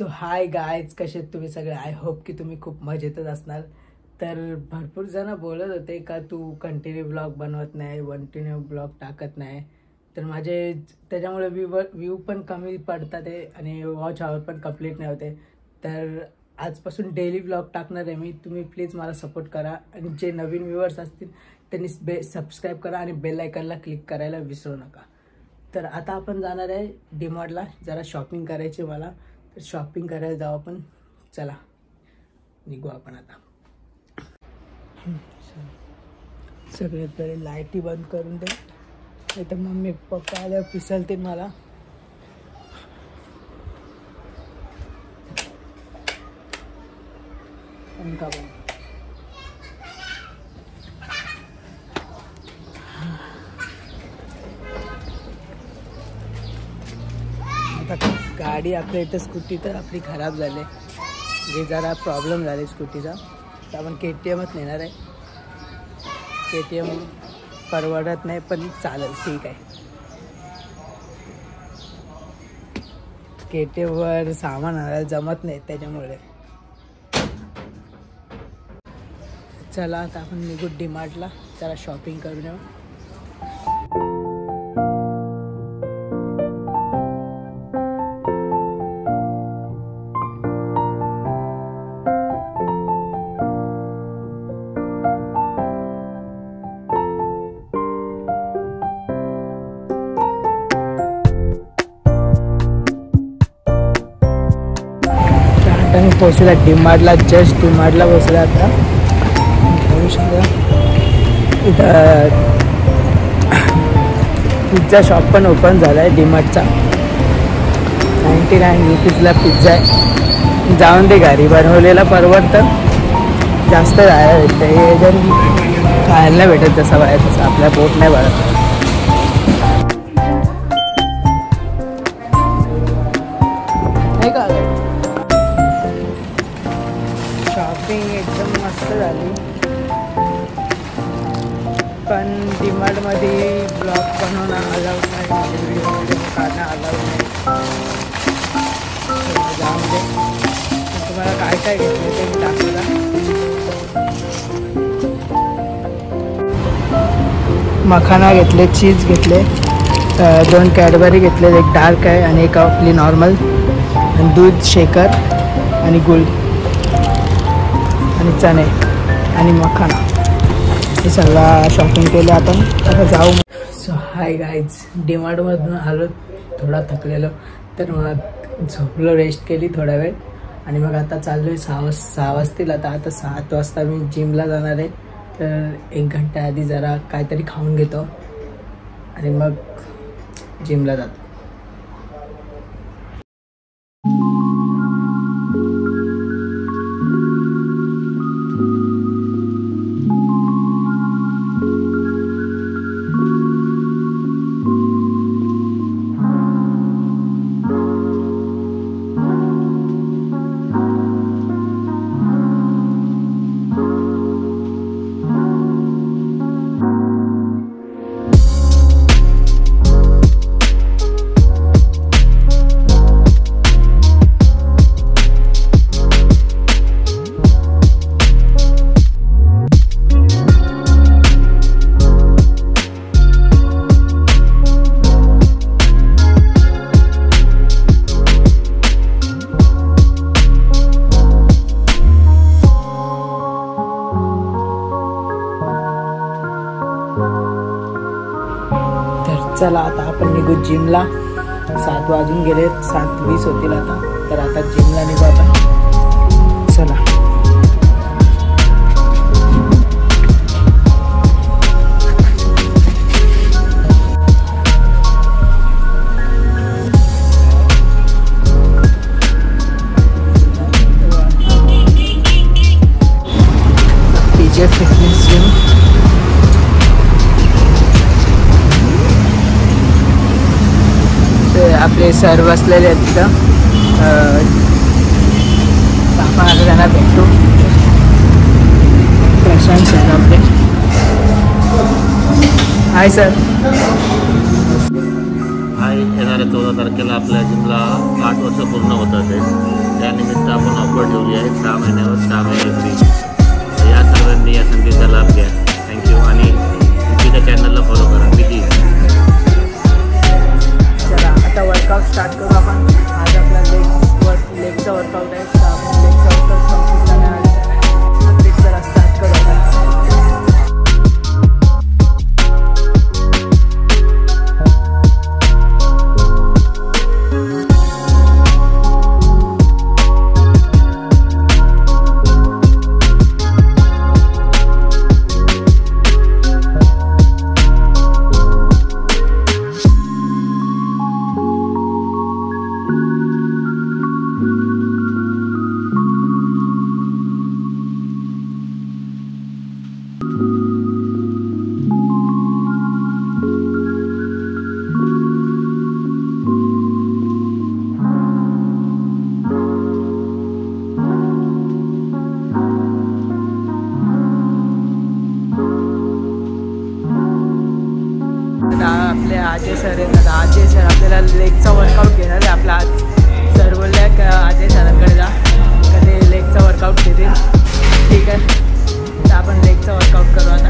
So hi guys, कसे आहेत तुम्ही सगळे? आय होप की तुम्ही खूप मजेतच असणार. तर भरपूर जण बोलत होते का तू कंटिन्यू ब्लॉग बनवत नाही, कंटिन्यू ब्लॉग टाकत नाही. तर माझे त्याच्यामुळे व्ह्यू पण कमी पडतात आहे आणि वॉच आवर पण कंप्लीट नाही होते. तर आजपासून डेली ब्लॉग टाकणार आहे मी. तुम्ही प्लीज मला सपोर्ट करा आणि जे नवीन व्ह्यूअर्स असतील त्यांनी सबस्क्राईब करा आणि बेल आयकॉनला क्लिक करायला विसरू नका. तर आता आपण जाणार आहे डीमार्टला, जरा शॉपिंग करायची मला. तर शॉपिंग करायला जाऊ आपण. चला निघू आपण आता. सगळ्यात पहिले लाईटी बंद करून दे, नाही तर मम्मी पप्पा आल्यावर पिसलतील मला. पंखा बंद. गाडी आपल्या इथं स्कूटी तर आपली खराब झाली, म्हणजे जरा प्रॉब्लेम झाले स्कूटीचा. तर आपण KTMच नेणार आहे. KTM परवडत नाही पण चालेल, ठीक आहे. KTMवर सामान आणायला जमत नाही त्याच्यामुळे. चला आता आपण निघू डीमार्टला, जरा शॉपिंग करून येऊ. पोहोचला डीमार्टला, जस्ट डीमार्टला पोहोचला आता. बघू शकता इथं पिझ्झा शॉप पण ओपन झाला आहे डीमार्टचा. 99 रुपीजला पिझ्झा आहे. जाऊन दे, घरी बनवलेला परवडतं, जास्त जायला भेटतं. हे जर खायला नाही भेटत जसं बाहेर, तसं आपल्या पोट नाही भरत. शॉपिंग एकदम मस्त झाली, पण डीमार्टमध्ये ब्लॉग बनवणं अलाउड नाही, व्हिडिओ काढणं अलाउड नाही. जाऊन दे. तुम्हाला काय काय घेतलं ते मी दाखवलं. मखाना घेतले, चीज घेतले, 2 कॅडबरी घेतले, एक डार्क आहे आणि एक आपली नॉर्मल, आणि दूध, शेकर आणि गुळ आणि चणे आणि मखाना, हे सगळं शॉपिंग केलं आपण. आता जाऊ. सो हाय गाईज, डीमार्टमधून आलो, थोडा थकलेलो, तर मग झोपलो, रेस्ट केली थोडा वेळ, आणि मग आता चाललो आहे 6 वाजतील. आता 7 वाजता मी जिमला जाणार आहे. तर 1 घंटा आधी जरा काहीतरी खाऊन घेतो आणि मग जिमला जातो. चला आता आपण निघू जिमला. 7 वाजून गेले, 7:20 होतील आता. तर आता जिमला निघू आपण. चला. PJ fitness gym. आपले सर बसलेले आहेत तिथं. आपण आता त्यांना भेटतो. प्रशांत सर आपले. Hi sir. हाय. येणाऱ्या 14 तारखेला आपल्या जिमला 8 वर्ष पूर्ण होतात आहे. त्यानिमित्त आपण ऑफर ठेवली आहे 6 महिन्यावर 6 महिने फ्री. या सर्वांनी या संधीचा लाभ घ्या. थँक्यू. आणि तुमच्या चॅनलला फॉलो करा. विकी. चला आता वर्कआउट स्टार्ट करू आपण. आज आपला लेगचा वर्कआउट आहे. तर आपण लेगचा वर्कआउट कंप्लीट करणार. चला स्टार्ट करू आता. आपले अजय सर आहेत. अजय सर आपल्याला लेगचा वर्कआउट घेणार आहे. आपला आज सर बोलले का अजय सरांकडे जा, कधी लेगचा वर्कआउट घेतील. ठीक आहे, तर आपण लेगचा वर्कआउट करू आता.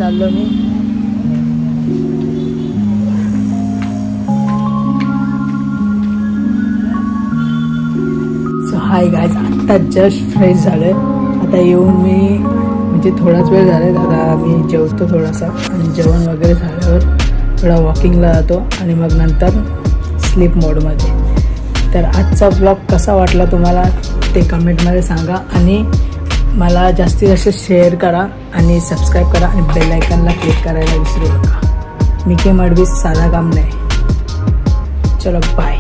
चाललो मी. सो हा हाय गाईज, आत्ता जस्ट फ्रेश झालोय. आता येऊन मी म्हणजे थोडाच वेळ झालाय, आता मी जेवतो थोडासा आणि जेवण वगैरे झाल्यावर थोडा वॉकिंगला जातो आणि मग नंतर स्लीप मोडमध्ये. तर आजचा ब्लॉग कसा वाटला तुम्हाला ते कमेंटमध्ये सांगा आणि मला जास्तीत जास्त शेअर करा आणि सबस्क्राईब करा आणि बेल आयकॉनला क्लिक करायला विसरू नका. मी के मडवी, साधा काम नाही. चलो बाय.